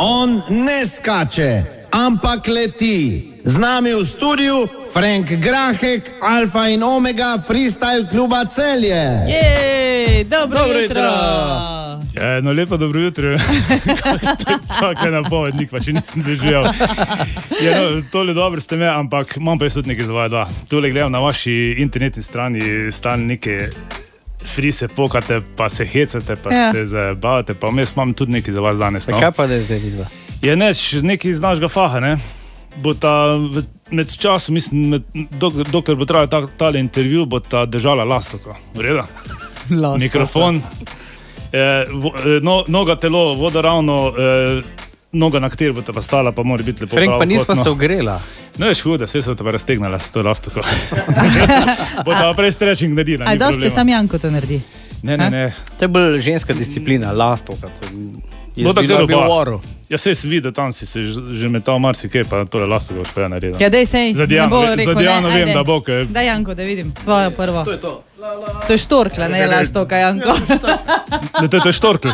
On ne skače, ampak leti. Z nami v studiu Frank Grahek, Alfa in Omega Freestyle kluba Celje. Jej, dobro jutro. No lepo dobro jutro. Tako je napovednik, pa še nisem doživel. Tole dobro ste me, ampak imam pa jaz tudi nekaj za vas dva. Tole gledam na vaši internetni strani, stalno neke frise pokate, pa se hecate, pa se zabavate, pa vmes imam tudi nekaj za vas danes. Kaj pa da je zdaj vidva? Je nekaj iz našega faha, ne? Bo ta med časom, mislim, dokler bo trajal tale intervju, bo ta držala lastovko. V redu? Mikrofon. Noga telo, vodoravno, noga na kateri bo te pa stala, pa mora biti lepo Frank, pa nismo se ogrela. No, veš hude, vse se bo te pa raztegnala s to lastovko. Bo ta prej stretching naredila, ni problema. dosti, če sam Janko to naredi? Ne. To je bolj ženska disciplina, lastovka. Bo tako bil v oru. Ja, sej si videl, tam si se že metal marsikaj, pa tole lastovko boš pa ja naredil. Ja, dej sej, ne bo rekel, za Diano vem, da bo, ker... Daj Janko, da vidim, tvojo prvo. To je to. To je štorkla, ne lastovka, Janko. To je štorkl.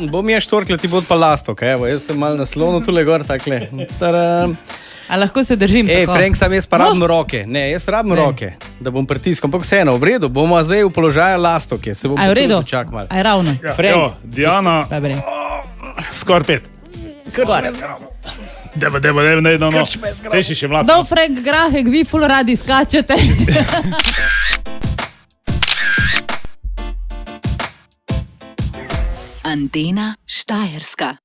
Bom je štorkla, ti bod pa lastovka, evo, jaz sem malo naslonil tule gor, takle. A lahko se držim tako? Frank, sam jaz pa rabim roke. Ne, jaz rabim roke, da bom pritiskal. Ampak vseeno, v redu, bomo zdaj v položaju lastovke. Se bom A je v redu? počak malo. A je ravno? Evo, Diana, Dobre. skor 5. Deba, no. Sej še mlad. Do Frank Grahek, vi ful radi skačete. Antena Štajerska.